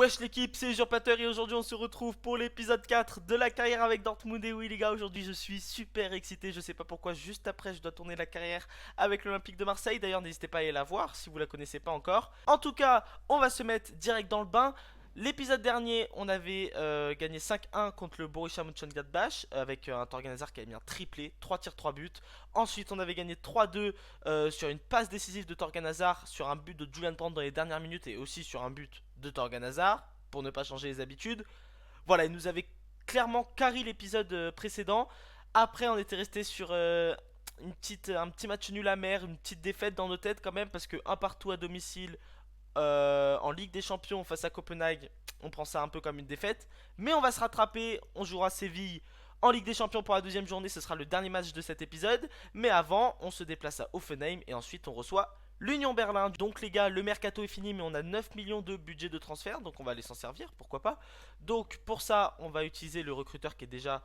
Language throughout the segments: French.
Wesh l'équipe, c'est Usurpateur et aujourd'hui on se retrouve pour l'épisode 4 de la carrière avec Dortmund. Et oui les gars, aujourd'hui je suis super excité, je sais pas pourquoi, juste après je dois tourner la carrière avec l'Olympique de Marseille. D'ailleurs n'hésitez pas à aller la voir si vous la connaissez pas encore. En tout cas, on va se mettre direct dans le bain. L'épisode dernier, on avait gagné 5-1 contre le Borussia Mönchengladbach avec un Torgan Hazard qui avait mis un triplé, 3 tirs, 3 buts. Ensuite, on avait gagné 3-2 sur une passe décisive de Torgan Hazard, sur un but de Julian Brandt dans les dernières minutes et aussi sur un but de Torgan Hazard, pour ne pas changer les habitudes. Voilà, il nous avait clairement carré l'épisode précédent. Après, on était resté sur un petit match nul amer, une petite défaite dans nos têtes quand même, parce que un partout à domicile en Ligue des Champions face à Copenhague, on prend ça un peu comme une défaite. Mais on va se rattraper, on jouera Séville en Ligue des Champions pour la deuxième journée, ce sera le dernier match de cet épisode. Mais avant, on se déplace à Hoffenheim et ensuite on reçoit l'Union Berlin. Donc les gars, le mercato est fini, mais on a 9 millions de budget de transfert, donc on va aller s'en servir, pourquoi pas. Donc pour ça, on va utiliser le recruteur qui est déjà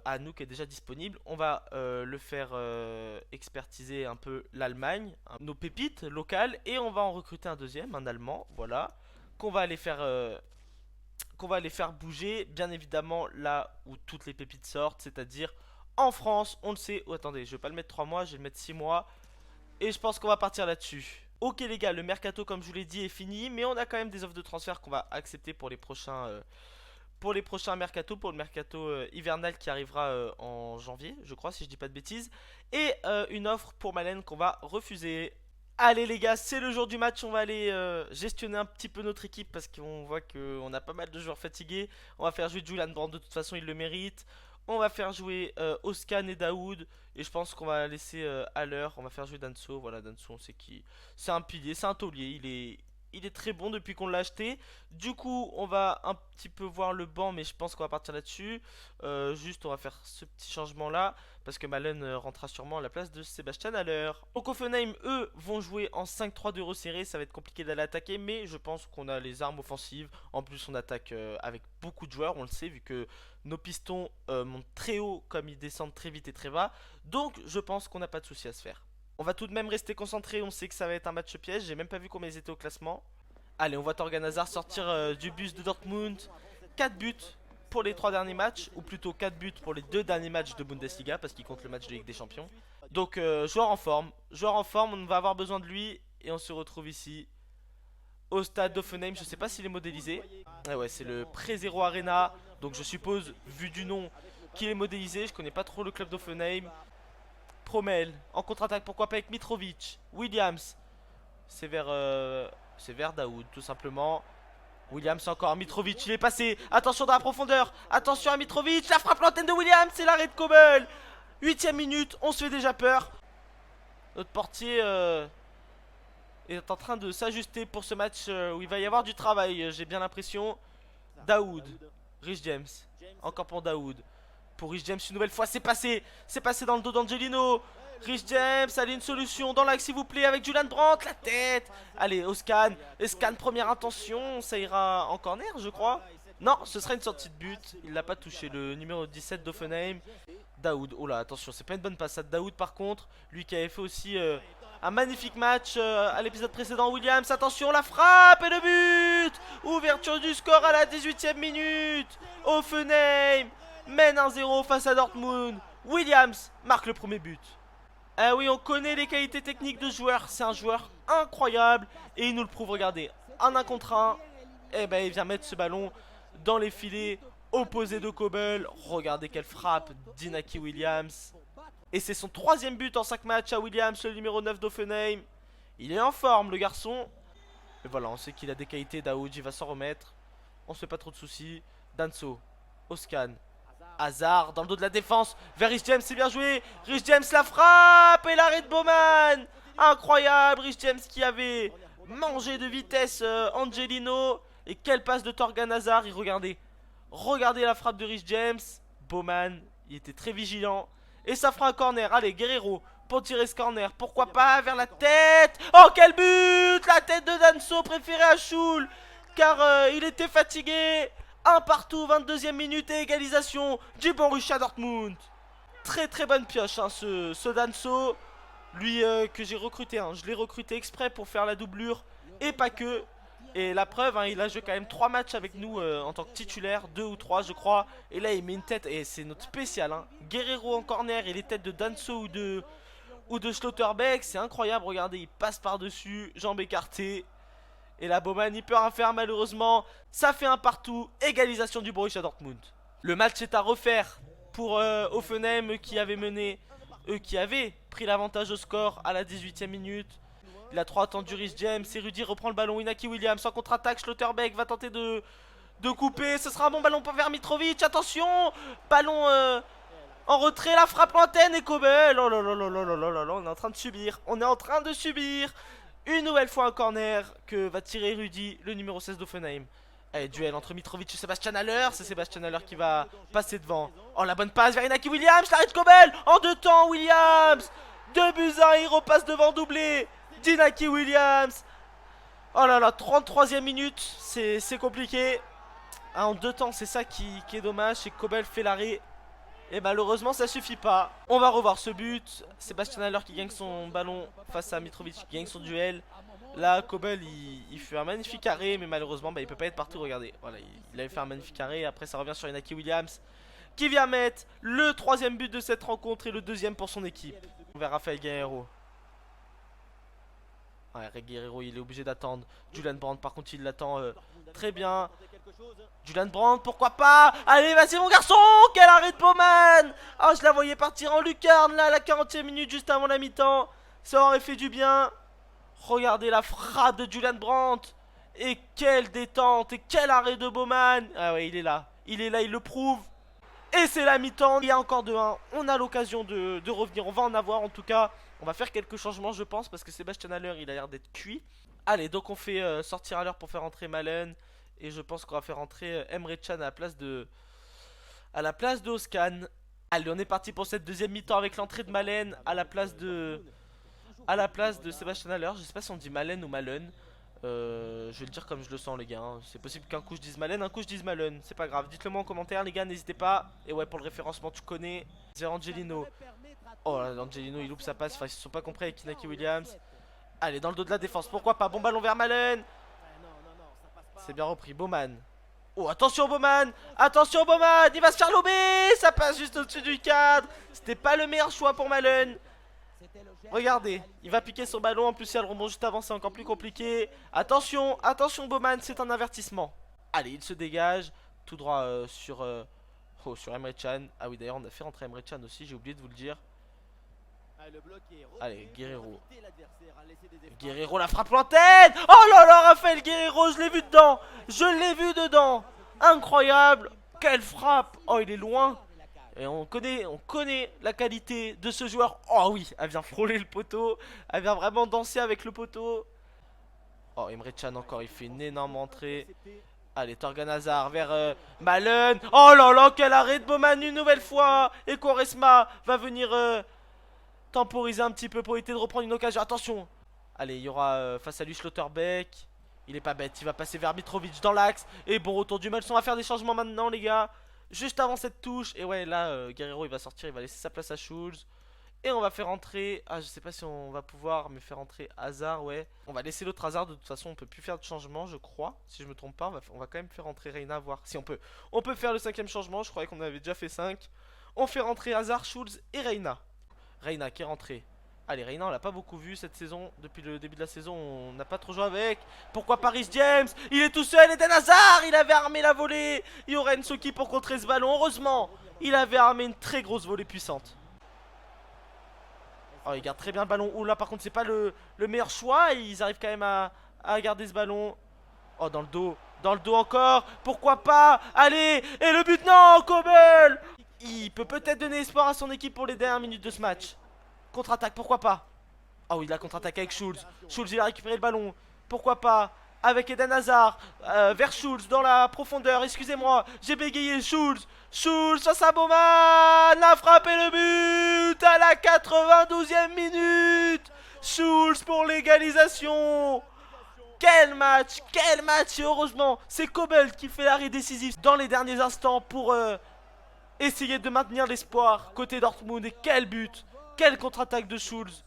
à nous, qui est déjà disponible. On va le faire expertiser un peu l'Allemagne, nos pépites locales, et on va en recruter un deuxième, un Allemand, voilà, qu'on va aller faire bouger, bien évidemment, là où toutes les pépites sortent, c'est-à-dire en France. On le sait. Oh, attendez, je vais pas le mettre 3 mois, je vais le mettre 6 mois. Et je pense qu'on va partir là-dessus. Ok les gars, le mercato comme je vous l'ai dit est fini, mais on a quand même des offres de transfert qu'on va accepter pour les prochains mercato, pour le mercato hivernal qui arrivera en janvier, je crois, si je dis pas de bêtises. Et une offre pour Malen qu'on va refuser. Allez les gars, c'est le jour du match, on va aller gestionner un petit peu notre équipe parce qu'on voit qu'on a pas mal de joueurs fatigués. On va faire jouer Julian Brandt, de toute façon il le mérite. On va faire jouer Özcan et Daoud. Et je pense qu'on va laisser à l'heure. On va faire jouer Danso. Voilà, Danso, on sait qui. C'est un pilier, c'est un taulier. Il est très bon depuis qu'on l'a acheté. Du coup, on va un petit peu voir le banc, mais je pense qu'on va partir là-dessus. Juste, on va faire ce petit changement-là. Parce que Malen rentrera sûrement à la place de Sébastien Haller. Donc Offenheim, eux, vont jouer en 5-3 de resserré. Ça va être compliqué d'aller attaquer, mais je pense qu'on a les armes offensives. En plus, on attaque avec beaucoup de joueurs, on le sait, vu que nos pistons montent très haut comme ils descendent très vite et très bas. Donc, je pense qu'on n'a pas de souci à se faire. On va tout de même rester concentré. On sait que ça va être un match piège. J'ai même pas vu combien ils étaient au classement. Allez, on voit Torgan Hazard sortir du bus de Dortmund. 4 buts pour les 3 derniers matchs, ou plutôt 4 buts pour les 2 derniers matchs de Bundesliga, parce qu'il compte le match de Ligue des Champions. Donc joueur en forme, on va avoir besoin de lui, et on se retrouve ici, au stade d'Offenheim. Je sais pas s'il est modélisé. Ah ouais, c'est le Pré-Zero Arena, donc je suppose, vu du nom, qu'il est modélisé. Je connais pas trop le club d'Offenheim. Promel, en contre-attaque, pourquoi pas avec Mitrovic, Williams, c'est vers Daoud, tout simplement. Williams encore, Mitrovic, il est passé. Attention dans la profondeur. Attention à Mitrovic. La frappe l'antenne de Williams. C'est l'arrêt de Kobel. 8ème minute. On se fait déjà peur. Notre portier est en train de s'ajuster pour ce match où il va y avoir du travail. J'ai bien l'impression. Daoud. Rich James. Encore pour Daoud. Pour Rich James une nouvelle fois. C'est passé. C'est passé dans le dos d'Angelino. Rich James, allez, une solution dans l'axe s'il vous plaît avec Julian Brandt, la tête. Allez, Özcan, première intention, ça ira en corner je crois. Non, ce sera une sortie de but, il l'a pas touché, le numéro 17 d'Offenheim. Daoud, oh là, attention, c'est pas une bonne passe à Daoud par contre. Lui qui avait fait aussi un magnifique match à l'épisode précédent. Williams, attention, la frappe et le but. Ouverture du score à la 18ème minute. Offenheim mène 1-0 face à Dortmund. Williams marque le premier but. Ah oui, on connaît les qualités techniques de ce joueur. C'est un joueur incroyable. Et il nous le prouve, regardez. En 1 contre 1. Et ben il vient mettre ce ballon dans les filets opposés de Kobel. Regardez quelle frappe d'Inaki Williams. Et c'est son 3ème but en 5 matchs à Williams, le numéro 9 d'Offenheim. Il est en forme le garçon. Et voilà, on sait qu'il a des qualités. Daoud, il va s'en remettre. On se fait pas trop de soucis. Danso, Özcan, Hazard dans le dos de la défense vers Rich James, c'est bien joué. Rich James la frappe et l'arrêt de Bowman. Incroyable, Rich James qui avait mangé de vitesse Angelino. Et quelle passe de Torgan Hazard. Et regardez la frappe de Rich James. Bowman, il était très vigilant. Et ça fera un corner, allez Guerrero pour tirer ce corner, pourquoi pas vers la tête. Oh quel but. La tête de Danso préférée à Schul, car il était fatigué. Un partout, 22ème minute et égalisation du Borussia Dortmund. Très très bonne pioche hein, ce Danso. Lui que j'ai recruté, hein. Je l'ai recruté exprès pour faire la doublure et pas que. Et la preuve, hein, il a joué quand même 3 matchs avec nous en tant que titulaire, 2 ou 3 je crois. Et là il met une tête, et c'est notre spécial, hein. Guerrero en corner et les têtes de Danso ou de Schlotterbeck, c'est incroyable, regardez, il passe par-dessus, jambes écartées. Et là Baumann il peut rien faire malheureusement. Ça fait un partout, égalisation du Borussia Dortmund. Le match est à refaire pour Hoffenheim qui avait mené, qui avait pris l'avantage au score à la 18e minute. Il a trop attendu Rhys James et Rudy reprend le ballon. Inaki Williams en contre-attaque. Schlotterbeck va tenter de couper. Ce sera un bon ballon pour vers Mitrovic. Attention, ballon en retrait. La frappe lointaine et Kobel. Oh là là là là là là là là. On est en train de subir. On est en train de subir. Une nouvelle fois un corner que va tirer Rudy, le numéro 16 d'Offenheim. Allez, duel entre Mitrovic et Sébastien Haller. C'est Sébastien Haller qui va passer devant. Oh, la bonne passe vers Inaki Williams. L'arrêt de Kobel. En 2 temps, Williams. 2 buts à 1. Il repasse devant, doublé d'Inaki Williams. Oh là là, 33e minute. C'est compliqué. En 2 temps, c'est ça qui est dommage. C'est que Kobel fait l'arrêt. Et malheureusement, ça suffit pas. On va revoir ce but. Sébastien Haller qui gagne son ballon face à Mitrovic qui gagne son duel. Là, Kobel, il fait un magnifique arrêt, mais malheureusement, il peut pas être partout. Regardez, voilà, il avait fait un magnifique arrêt. Après, ça revient sur Inaki Williams qui vient mettre le 3e but de cette rencontre et le 2e pour son équipe. On verra Rafael Guerreiro. Ouais, Guerreiro, il est obligé d'attendre. Julian Brandt, par contre, il l'attend très bien. Julian Brandt, pourquoi pas? Allez, vas-y, mon garçon! Quel arrêt de Baumann! Oh, je la voyais partir en lucarne, là, à la 40e minute, juste avant la mi-temps. Ça aurait fait du bien. Regardez la frappe de Julian Brandt. Et quelle détente! Et quel arrêt de Baumann! Ah ouais, il est là. Il est là, il le prouve. Et c'est la mi-temps. Il y a encore 2-1. On a l'occasion de revenir. On va en avoir, en tout cas. On va faire quelques changements, je pense, parce que Sébastien Haller, il a l'air d'être cuit. Allez, donc on fait sortir Haller pour faire entrer Malen. Et je pense qu'on va faire entrer Emre Can à la place de Özcan. Allez, on est parti pour cette deuxième mi-temps avec l'entrée de Malen à la place de Sébastien Haller. Je sais pas si on dit Malen ou Malen. Je vais le dire comme je le sens, les gars, hein. C'est possible qu'un coup je dise Malen, un coup je dise Malen. C'est pas grave, dites-le moi en commentaire, les gars, n'hésitez pas. Et ouais, pour le référencement, tu connais Angelino. Oh là, Angelino, il loupe sa passe. Enfin, ils se sont pas compris avec Inaki Williams. Allez, dans le dos de la défense, pourquoi pas. Bon ballon vers Malen. C'est bien repris, Baumann. Oh, attention Baumann. Attention Baumann. Il va se faire lober. Ça passe juste au-dessus du cadre. C'était pas le meilleur choix pour Malen. Regardez, il va piquer son ballon. En plus, il y a le rebond juste avant, c'est encore plus compliqué. Attention, attention Baumann, c'est un avertissement. Allez, il se dégage. Tout droit sur Emre Can. Ah oui, d'ailleurs, on a fait rentrer Emre Can aussi, j'ai oublié de vous le dire. Allez, Guerreiro. Guerreiro, la frappe lointaine. Oh là là, Rafael Guerreiro, je l'ai vu dedans. Je l'ai vu dedans. Incroyable. Quelle frappe. Oh, il est loin. Et on connaît la qualité de ce joueur. Oh oui, elle vient frôler le poteau. Elle vient vraiment danser avec le poteau. Oh, Emre Can encore, il fait une énorme entrée. Allez, Torgan Hazard vers Malen. Oh là là, quel arrêt de Baumann une nouvelle fois. Et Quaresma va venir temporiser un petit peu pour éviter de reprendre une occasion. Attention. Allez, il y aura face à lui Schlotterbeck. Il est pas bête, il va passer vers Mitrovic dans l'axe. Et bon retour du match, on va faire des changements maintenant les gars. Juste avant cette touche. Et ouais, là, Guerreiro il va sortir, il va laisser sa place à Schulz. Et on va faire entrer, je sais pas si on va pouvoir, mais faire entrer Hazard, ouais. On va laisser l'autre Hazard, de toute façon on peut plus faire de changement, je crois. Si je me trompe pas, on va quand même faire entrer Reina, voir si on peut. On peut faire le 5ème changement, je croyais qu'on avait déjà fait 5. On fait rentrer Hazard, Schulz et Reina. Reina qui est rentré. Allez, Reina on l'a pas beaucoup vu cette saison. Depuis le début de la saison on n'a pas trop joué avec. Pourquoi Paris James? Il est tout seul, Eden Hazard. Il avait armé la volée. Il y aurait Nsoki pour contrer ce ballon. Heureusement, il avait armé une très grosse volée puissante. Oh, il garde très bien le ballon. Ouh là par contre c'est pas le meilleur choix. Ils arrivent quand même à garder ce ballon. Oh, dans le dos. Dans le dos encore. Pourquoi pas? Allez. Et le but, non, Kobel. Il peut peut-être donner espoir à son équipe pour les dernières minutes de ce match. Contre-attaque, pourquoi pas? Ah oui, la contre-attaque avec Schulz. Schulz, il a récupéré le ballon. Pourquoi pas? Avec Eden Hazard. Vers Schulz, dans la profondeur. Excusez-moi, j'ai bégayé. Schulz. Schulz, face à Baumann. A frappé le but à la 92e minute. Schulz pour l'égalisation. Quel match, quel match. Et heureusement, c'est Kobel qui fait l'arrêt décisif dans les derniers instants pour essayer de maintenir l'espoir côté Dortmund. Et quel but. Quelle contre-attaque de Schulz.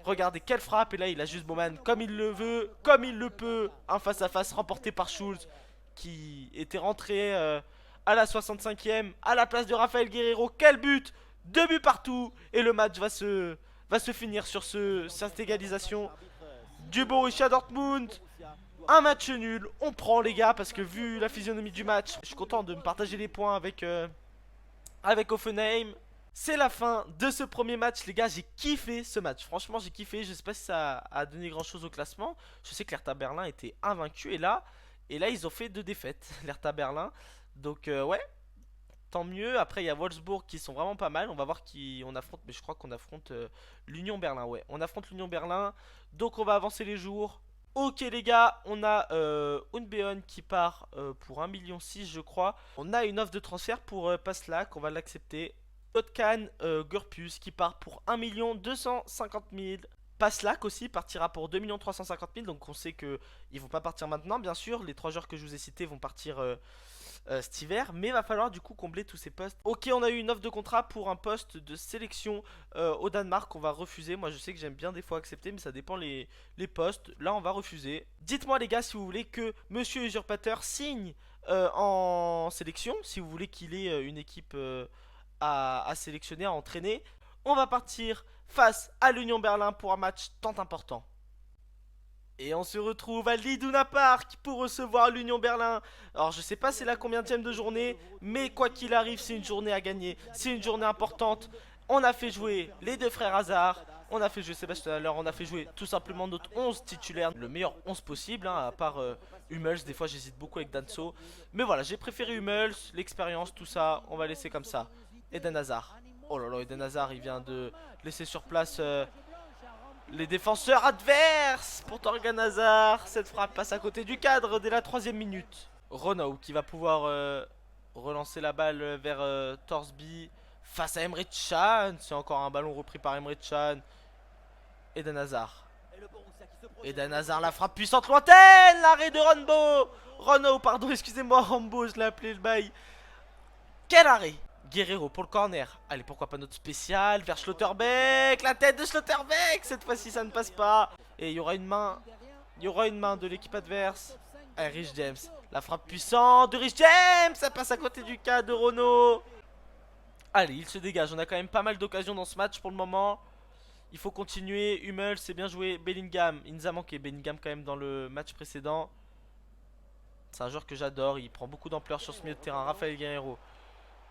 Regardez quelle frappe. Et là il a juste Bowman comme il le veut, comme il le peut. Un face à face remporté par Schulz, qui était rentré à la 65e à la place de Rafael Guerreiro. Quel but! 2 buts partout. Et le match va se finir sur cette égalisation du Borussia Dortmund. Un match nul, on prend les gars, parce que vu la physionomie du match, je suis content de me partager les points avec Offenheim. C'est la fin de ce premier match les gars, j'ai kiffé ce match, franchement j'ai kiffé, je sais pas si ça a donné grand chose au classement. Je sais que l'Hertha Berlin était invaincu et là ils ont fait 2 défaites, l'Hertha Berlin. Donc ouais, tant mieux. Après il y a Wolfsburg qui sont vraiment pas mal, on va voir qui on affronte, mais je crois qu'on affronte l'Union Berlin, ouais. On affronte l'Union Berlin, donc on va avancer les jours. Ok les gars, on a Unbeon qui part pour 1,6 million je crois. On a une offre de transfert pour Paslak, on va l'accepter. Otkan Gurpus qui part pour 1 250 000. Paslak aussi partira pour 2 350 000. Donc on sait que ils vont pas partir maintenant bien sûr. Les 3 joueurs que je vous ai cités vont partir cet hiver. Mais il va falloir du coup combler tous ces postes. Ok, on a eu une offre de contrat pour un poste de sélection au Danemark. On va refuser. Moi je sais que j'aime bien des fois accepter, mais ça dépend les postes. Là on va refuser. Dites-moi les gars si vous voulez que Monsieur Usurpateur signe en sélection. Si vous voulez qu'il ait une équipe à sélectionner, à entraîner. On va partir face à l'Union Berlin pour un match tant important. Et on se retrouve à l'Iduna Park pour recevoir l'Union Berlin. Alors je sais pas c'est la combienième de journée, mais quoi qu'il arrive c'est une journée à gagner. C'est une journée importante. On a fait jouer les 2 frères Hazard. On a fait jouer Sébastien Haller. On a fait jouer tout simplement notre 11 titulaire. Le meilleur 11 possible, hein, à part Hummels. Des fois j'hésite beaucoup avec Danso. Mais voilà, j'ai préféré Hummels, l'expérience, tout ça. On va laisser comme ça. Eden Hazard. Oh là là, Eden Hazard il vient de laisser sur place les défenseurs adverses pour Torgan Hazard. Cette frappe passe à côté du cadre dès la 3ème minute. Renault qui va pouvoir relancer la balle vers Torsby face à Emre Can. C'est encore un ballon repris par Emre Can. Eden Hazard. Eden Hazard, la frappe puissante lointaine. L'arrêt de Renault, pardon, excusez-moi, Rambo, je l'ai appelé le bail. Quel arrêt! Guerreiro pour le corner. Allez, pourquoi pas notre spécial vers Schlotterbeck. La tête de Schlotterbeck. Cette fois-ci, ça ne passe pas. Et il y aura une main. Il y aura une main de l'équipe adverse. Allez, Rich James. La frappe puissante de Rich James. Ça passe à côté du cas de Renault. Allez, il se dégage. On a quand même pas mal d'occasions dans ce match pour le moment. Il faut continuer. Hummels, c'est bien joué. Bellingham. Il nous a manqué Bellingham quand même dans le match précédent. C'est un joueur que j'adore. Il prend beaucoup d'ampleur sur ce milieu de terrain. Rafael Guerreiro.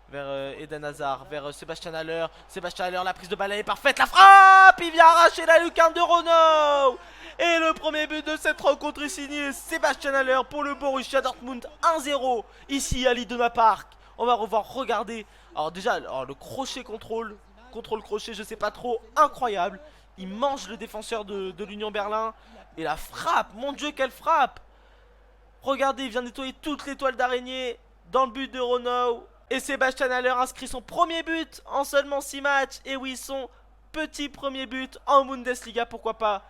Vers Eden Hazard, vers Sébastien Haller. Sébastien Haller, la prise de balle est parfaite. La frappe! Il vient arracher la lucarne de Renault. Et le premier but de cette rencontre est signé Sébastien Haller pour le Borussia Dortmund. 1-0 ici à l'Iduna Park. On va revoir, regarder. Alors déjà, le crochet contrôle crochet, je sais pas trop, incroyable. Il mange le défenseur de l'Union Berlin. Et la frappe, mon Dieu, quelle frappe! Regardez, il vient nettoyer toute l'étoile d'araignée dans le but de Renault. Et Sébastien Haller inscrit son premier but en seulement 6 matchs. Et oui, son petit premier but en Bundesliga, pourquoi pas.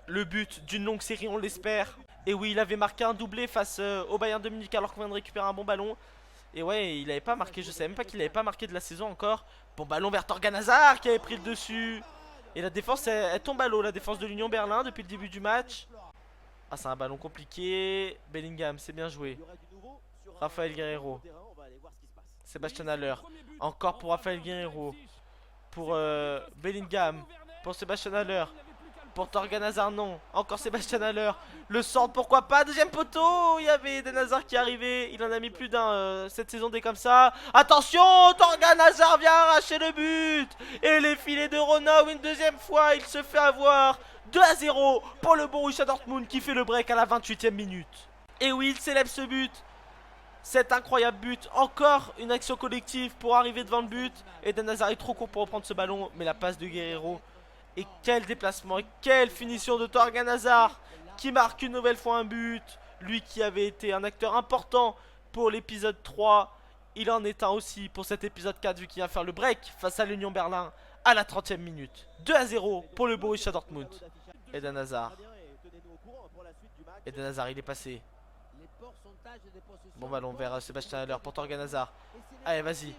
Le but d'une longue série, on l'espère. Et oui, il avait marqué un doublé face au Bayern de Munich alors qu'on vient de récupérer un bon ballon. Et ouais, il avait pas marqué, je savais même pas qu'il avait pas marqué de la saison encore. Bon ballon vers Torgan Hazard qui avait pris le dessus. Et la défense, elle tombe à l'eau, la défense de l'Union Berlin depuis le début du match. Ah, c'est un ballon compliqué. Bellingham, c'est bien joué. Rafael Guerreiro. Sébastien Haller. Encore pour Rafael Guerreiro. Pour Bellingham. Pour Sébastien Haller. Pour Torgan Hazard, non. Encore Sébastien Haller. Le centre, pourquoi pas. Deuxième poteau. Il y avait Eden Hazard qui arrivait. Il en a mis plus d'un cette saison des comme ça. Attention, Torgan Hazard vient arracher le but. Et les filets de Renault une deuxième fois. Il se fait avoir. 2-0 pour le Borussia Dortmund qui fait le break à la 28e minute. Et oui, il célèbre ce but. Cet incroyable but, encore une action collective pour arriver devant le but. Eden Hazard est trop court pour reprendre ce ballon, mais la passe de Guerreiro. Et quel déplacement, et quelle finition de Torgan Hazard qui marque une nouvelle fois un but. Lui qui avait été un acteur important pour l'épisode 3, il en est un aussi pour cet épisode 4 vu qu'il vient faire le break face à l'Union Berlin à la 30e minute. 2-0 pour le Borussia Dortmund. Eden Hazard. Eden Hazard, il est passé. Bon ballon vers Sébastien Haller pour Torgan Hazard. Allez, vas-y.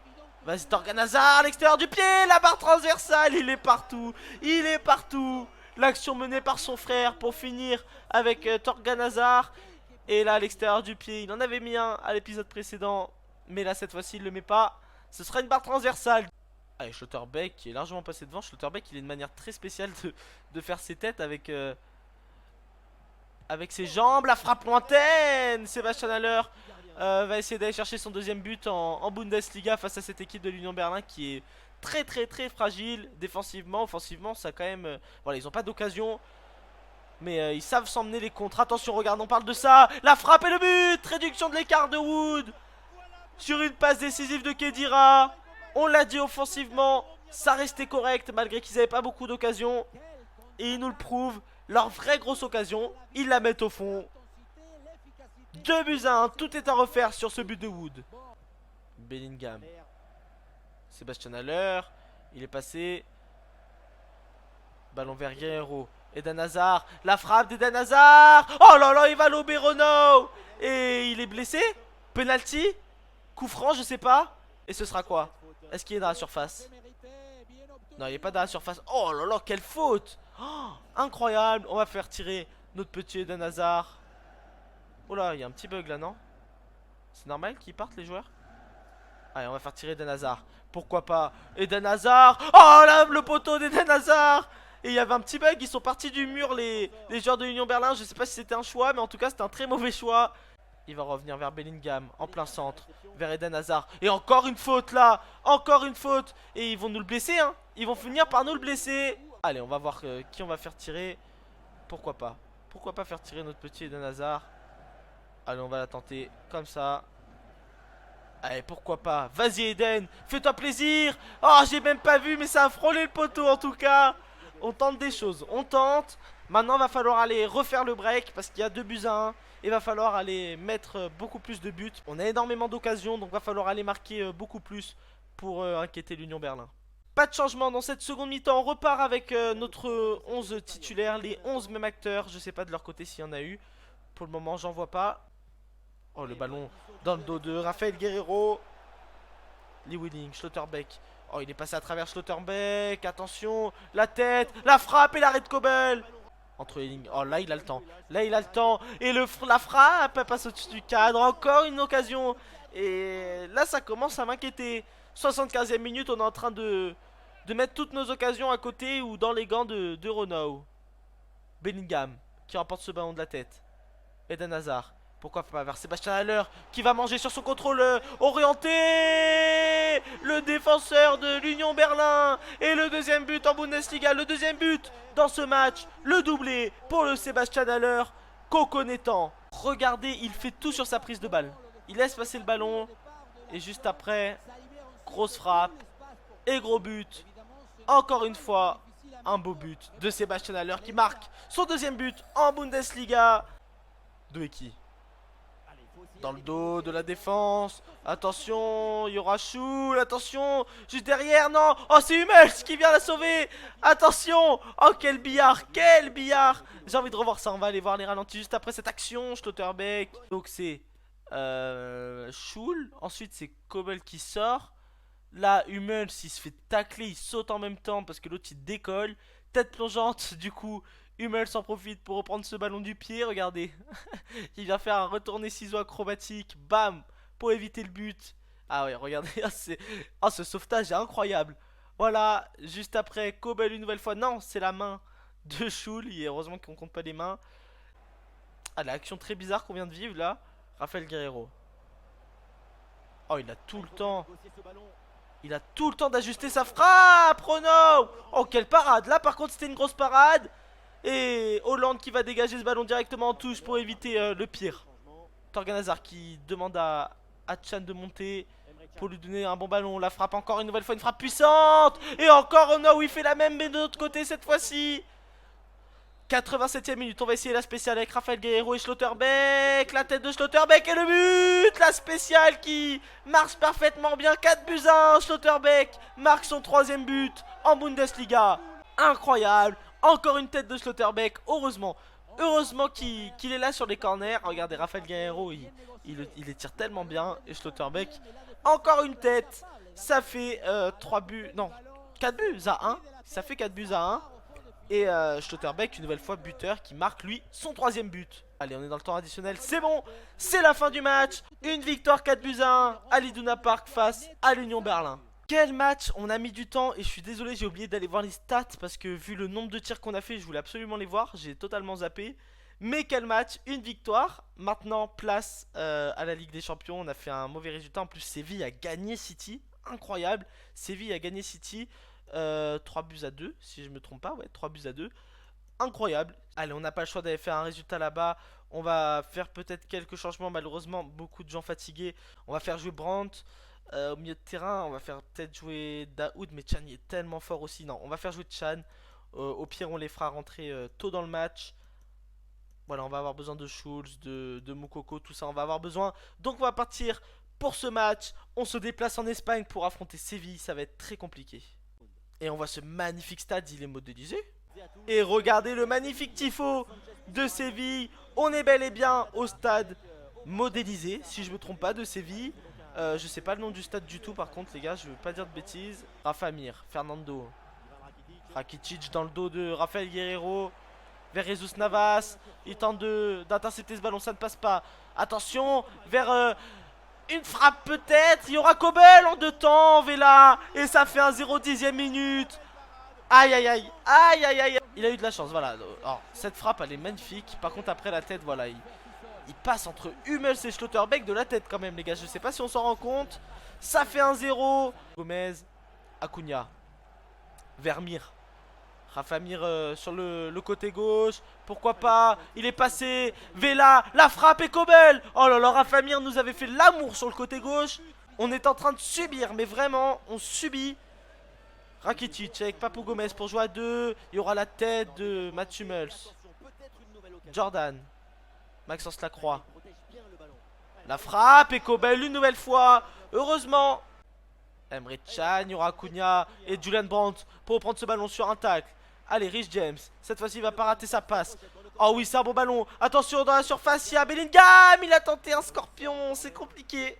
Vas-y, Torgan Hazard à l'extérieur du pied. La barre transversale, il est partout. Il est partout. L'action menée par son frère pour finir avec Torgan Hazard. Et là, à l'extérieur du pied, il en avait mis un à l'épisode précédent. Mais là, cette fois-ci, il le met pas. Ce sera une barre transversale. Allez, Schlotterbeck qui est largement passé devant. Schlotterbeck, il a une manière très spéciale de faire ses têtes avec ses jambes. La frappe lointaine. Sébastien Haller va essayer d'aller chercher son deuxième but en Bundesliga face à cette équipe de l'Union Berlin qui est très très très fragile défensivement. Offensivement, ça quand même... voilà, ils n'ont pas d'occasion. Mais ils savent s'emmener les contres. Attention, regarde, on parle de ça. La frappe et le but. Réduction de l'écart de Wood. Sur une passe décisive de Khedira. On l'a dit offensivement. Ça restait correct malgré qu'ils n'avaient pas beaucoup d'occasions. Et ils nous le prouvent. Leur vraie grosse occasion, ils la mettent au fond. 2-1. Tout est à refaire sur ce but de Wood. Bellingham. Sébastien Haller. Il est passé. Ballon vers Guerrero. Eden Hazard, la frappe d'Eden Hazard. Oh là là, il va lober Renault. Et il est blessé. Penalty. Coup franc, je sais pas. Et ce sera quoi? Est-ce qu'il est dans la surface? Non, il est pas dans la surface. Oh là là, quelle faute. Oh, incroyable. On va faire tirer notre petit Eden Hazard. Oh là, il y a un petit bug là, non? C'est normal qu'ils partent les joueurs? Allez, on va faire tirer Eden Hazard. Pourquoi pas Eden Hazard. Oh là, le poteau d'Eden Hazard. Et il y avait un petit bug, ils sont partis du mur les joueurs de l'Union Berlin. Je sais pas si c'était un choix, mais en tout cas c'était un très mauvais choix. Il va revenir vers Bellingham, en plein centre, vers Eden Hazard. Et encore une faute là. Encore une faute. Et ils vont nous le blesser, hein. Ils vont finir par nous le blesser. Allez, on va voir qui on va faire tirer. Pourquoi pas? Pourquoi pas faire tirer notre petit Eden Hazard? Allez, on va la tenter comme ça. Allez, pourquoi pas? Vas-y Eden, fais-toi plaisir. Oh, j'ai même pas vu, mais ça a frôlé le poteau en tout cas. On tente des choses, on tente. Maintenant, va falloir aller refaire le break parce qu'il y a 2-1. Et va falloir aller mettre beaucoup plus de buts. On a énormément d'occasions, donc va falloir aller marquer beaucoup plus pour inquiéter l'Union Berlin. Pas de changement dans cette seconde mi-temps. On repart avec notre 11 titulaire, les 11 mêmes acteurs. Je sais pas de leur côté s'il y en a eu. Pour le moment, j'en vois pas. Oh, le ballon dans le dos de Raphaël Guerrero. Lee Willing, Schlotterbeck. Oh, il est passé à travers Schlotterbeck. Attention, la tête, la frappe et l'arrêt de Kobel. Entre les lignes. Oh, là, il a le temps. Là, il a le temps. Et la frappe, elle passe au-dessus du cadre. Encore une occasion. Et là, ça commence à m'inquiéter. 75e minute, on est en train de mettre toutes nos occasions à côté ou dans les gants de Renault. Bellingham, qui remporte ce ballon de la tête. Eden Hazard. Pourquoi pas vers Sébastien Haller qui va manger sur son contrôle orienté. Le défenseur de l'Union Berlin. Et le deuxième but en Bundesliga. Le deuxième but dans ce match. Le doublé pour le Sébastien Haller. Coconettant. Regardez, il fait tout sur sa prise de balle. Il laisse passer le ballon. Et juste après, grosse frappe. Et gros but. Encore une fois, un beau but de Sébastien Haller qui marque son deuxième but en Bundesliga. Doueki. Dans le dos de la défense. Attention, il y aura Schul. Attention, juste derrière, non. Oh, c'est Hummels qui vient la sauver. Attention. Oh, quel billard, quel billard. J'ai envie de revoir ça. On va aller voir les ralentis juste après cette action. Schlotterbeck. Donc c'est Schul. Ensuite c'est Kobel qui sort. Là, Hummels, il se fait tacler. Il saute en même temps parce que l'autre il décolle. Tête plongeante, du coup. Hummels s'en profite pour reprendre ce ballon du pied, regardez. Il vient faire un retourné ciseau acrobatique, bam, pour éviter le but. Ah ouais, regardez, oh, ce sauvetage est incroyable. Voilà, juste après, Kobel une nouvelle fois. Non, c'est la main de Schul, et heureusement qu'on compte pas les mains. Ah, l'action très bizarre qu'on vient de vivre là. Raphaël Guerrero. Oh, il a tout le temps. Il a tout le temps d'ajuster sa frappe, Renault. Oh, quelle parade. Là, par contre, c'était une grosse parade. Et Hollande qui va dégager ce ballon directement en touche pour éviter le pire. Torgan Hazard qui demande à Chan de monter pour lui donner un bon ballon. La frappe encore une nouvelle fois, une frappe puissante. Et encore Renault, il fait la même mais de l'autre côté cette fois-ci. 87e minute, on va essayer la spéciale avec Raphaël Guerrero et Schlotterbeck. La tête de Schlotterbeck et le but. La spéciale qui marche parfaitement bien. 4-1, Schlotterbeck marque son troisième but en Bundesliga. Incroyable. Encore une tête de Schlotterbeck, heureusement. Heureusement qu'il est là sur les corners. Regardez, Raphaël Guerrero, Il les tire tellement bien. Et Schlotterbeck, encore une tête. Ça fait 3 buts, non, 4 buts à 1. Ça fait 4 buts à 1. Et Schlotterbeck, une nouvelle fois buteur, qui marque lui son 3e but. Allez, on est dans le temps additionnel, c'est bon. C'est la fin du match. Une victoire 4 buts à 1 à l'Iduna Park face à l'Union Berlin. Quel match, on a mis du temps et je suis désolé, j'ai oublié d'aller voir les stats parce que vu le nombre de tirs qu'on a fait, je voulais absolument les voir, j'ai totalement zappé. Mais quel match, une victoire. Maintenant, place à la Ligue des Champions. On a fait un mauvais résultat. En plus, Séville a gagné City. Incroyable. Séville a gagné City 3 buts à 2, si je me trompe pas. Ouais, 3 buts à 2. Incroyable. Allez, on n'a pas le choix d'aller faire un résultat là-bas. On va faire peut-être quelques changements. Malheureusement, beaucoup de gens fatigués. On va faire jouer Brandt. Au milieu de terrain, on va faire peut-être jouer Daoud, mais Chan est tellement fort aussi. Non, on va faire jouer Chan. Au pire, on les fera rentrer tôt dans le match. Voilà, on va avoir besoin de Schulz, de Moukoko, tout ça, on va avoir besoin. Donc on va partir pour ce match. On se déplace en Espagne pour affronter Séville, ça va être très compliqué. Et on voit ce magnifique stade, il est modélisé. Et regardez le magnifique tifo de Séville. On est bel et bien au stade modélisé, si je me trompe pas, de Séville. Je sais pas le nom du stade du tout, par contre les gars, je veux pas dire de bêtises. Rafa Mir, Fernando, Rakitic dans le dos de Rafael Guerreiro. Vers Jesus Navas, il tente d'intercepter ce ballon, ça ne passe pas. Attention, vers une frappe peut-être. Il y aura Kobel en 2 temps, Vela. Et ça fait un 0-10e minute. Aïe aïe aïe, aïe aïe aïe. Il a eu de la chance, voilà. Alors, cette frappe elle est magnifique. Par contre après la tête, voilà, il passe entre Hummels et Schlotterbeck de la tête quand même les gars. Je sais pas si on s'en rend compte. Ça fait un 0. Gomez, Acuna, Vermeer. Rafa Mir sur le côté gauche. Pourquoi pas. Il est passé. Vela. La frappe et Kobel. Oh là là. Rafa Mir nous avait fait l'amour sur le côté gauche. On est en train de subir. Mais vraiment. On subit. Rakitic avec Papou Gomez pour jouer à 2. Il y aura la tête de Mats Hummels. Jordan. Maxence Lacroix. La frappe et Kobel une nouvelle fois. Heureusement. Emre Can. Il y aura Acuna et Julian Brandt pour reprendre ce ballon sur un tacle. Allez, Rich James, cette fois-ci il va pas rater sa passe. Oh oui, c'est un bon ballon. Attention dans la surface, il y a Bellingham. Il a tenté un scorpion, c'est compliqué.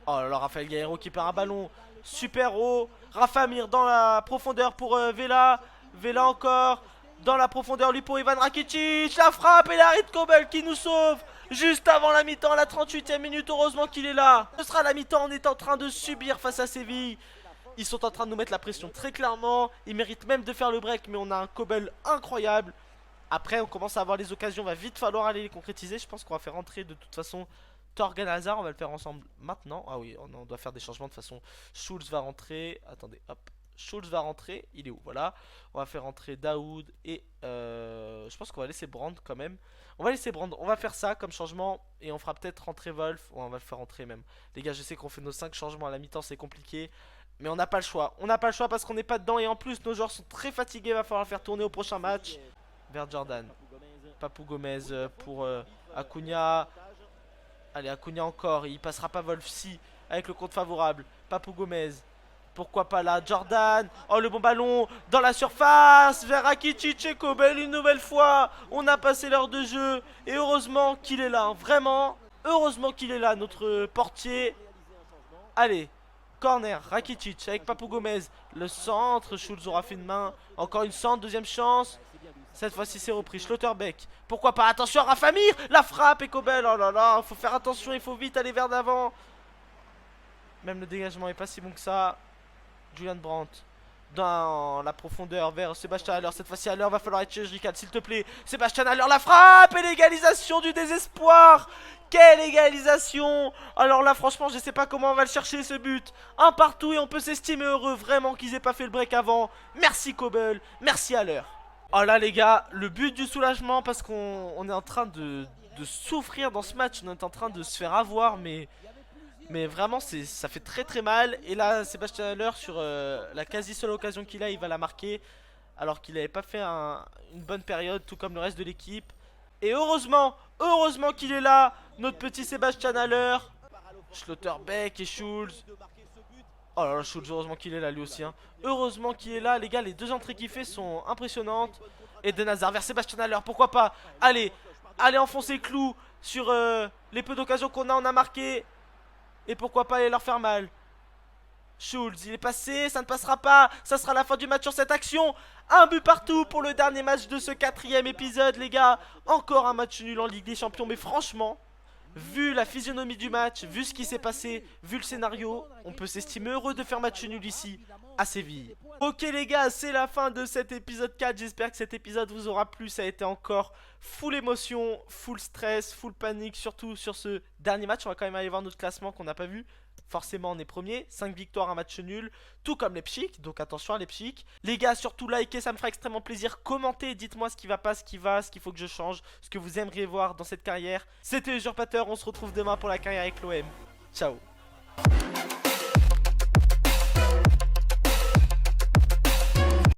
Oh là là, Rafael Guerreiro qui perd un ballon. Super haut. Rafa Mir dans la profondeur pour Vela. Vela encore. Dans la profondeur lui pour Ivan Rakitic. La frappe et l'arrêt de Kobel qui nous sauve. Juste avant la mi-temps, la 38e minute, heureusement qu'il est là. Ce sera la mi-temps, on est en train de subir face à Séville. Ils sont en train de nous mettre la pression très clairement. Ils méritent même de faire le break, mais on a un Kobel incroyable. Après, on commence à avoir les occasions, va vite falloir aller les concrétiser. Je pense qu'on va faire rentrer de toute façon Torgan Hazard, on va le faire ensemble maintenant. Ah oui, on doit faire des changements de toute façon. Schulz va rentrer, attendez, hop. Schulz va rentrer, il est où? Voilà, on va faire rentrer Daoud et je pense qu'on va laisser Brandt quand même. On va laisser Brandt, on va faire ça comme changement et on fera peut-être rentrer Wolf. Ouais, on va le faire rentrer même. Les gars, je sais qu'on fait nos 5 changements à la mi-temps, c'est compliqué. Mais on n'a pas le choix. On n'a pas le choix parce qu'on n'est pas dedans. Et en plus, nos joueurs sont très fatigués. Il va falloir faire tourner au prochain match. Vers Jordan. Papou Gomez pour Acuna. Allez, Acuna encore. Il passera pas Wolf si avec le compte favorable. Papou Gomez. Pourquoi pas là, Jordan. Oh, le bon ballon dans la surface. Vers Rakitic et Kobel une nouvelle fois. On a passé l'heure de jeu. Et heureusement qu'il est là. Hein. Vraiment. Heureusement qu'il est là, notre portier. Allez. Corner, Rakitic avec Papou Gomez. Le centre, Schulz aura fait une main. Encore une centre, deuxième chance. Cette fois-ci c'est repris, Schlotterbeck. Pourquoi pas, attention à Rafa Mir. La frappe et Kobel, oh là là. Faut faire attention, il faut vite aller vers d'avant. Même le dégagement est pas si bon que ça. Julian Brandt dans la profondeur vers Sébastien Haller. Cette fois-ci Haller va falloir être chirurgical s'il te plaît. Sébastien Haller, la frappe et l'égalisation du désespoir. Quelle égalisation. Alors là franchement je sais pas comment on va le chercher ce but. Un partout et on peut s'estimer heureux vraiment qu'ils aient pas fait le break avant. Merci Kobel, merci Haller. Oh là les gars, le but du soulagement parce qu'on est en train de souffrir dans ce match. On est en train de se faire avoir mais vraiment ça fait très très mal. Et là Sébastien Haller sur la quasi seule occasion qu'il a, il va la marquer. Alors qu'il n'avait pas fait une bonne période, tout comme le reste de l'équipe. Et heureusement qu'il est là, notre petit Sébastien Haller. Schlotterbeck et Schulz. Oh là là, Schulz, heureusement qu'il est là lui aussi. Hein. Heureusement qu'il est là, les gars, les 2 entrées qu'il fait sont impressionnantes. Et Eden Hazard vers Sébastien Haller, pourquoi pas. Allez, enfoncer le clou. Sur les peu d'occasions qu'on a, on a marqué. Et pourquoi pas aller leur faire mal. Schulz, il est passé, ça ne passera pas. Ça sera la fin du match sur cette action. Un but partout pour le dernier match de ce 4e épisode, les gars. Encore un match nul en Ligue des Champions, mais franchement, vu la physionomie du match, vu ce qui s'est passé, vu le scénario, on peut s'estimer heureux de faire match nul ici, à Séville. Ok les gars, c'est la fin de cet épisode 4, j'espère que cet épisode vous aura plu, ça a été encore full émotion, full stress, full panique, surtout sur ce dernier match. On va quand même aller voir notre classement qu'on n'a pas vu. Forcément on est premier, 5 victoires, un match nul, tout comme Leipzig, donc attention à Leipzig. Les gars, surtout likez, ça me fera extrêmement plaisir. Commentez, dites-moi ce qui va pas, ce qui va, ce qu'il faut que je change, ce que vous aimeriez voir dans cette carrière. C'était Usurpateur, on se retrouve demain pour la carrière avec l'OM. Ciao.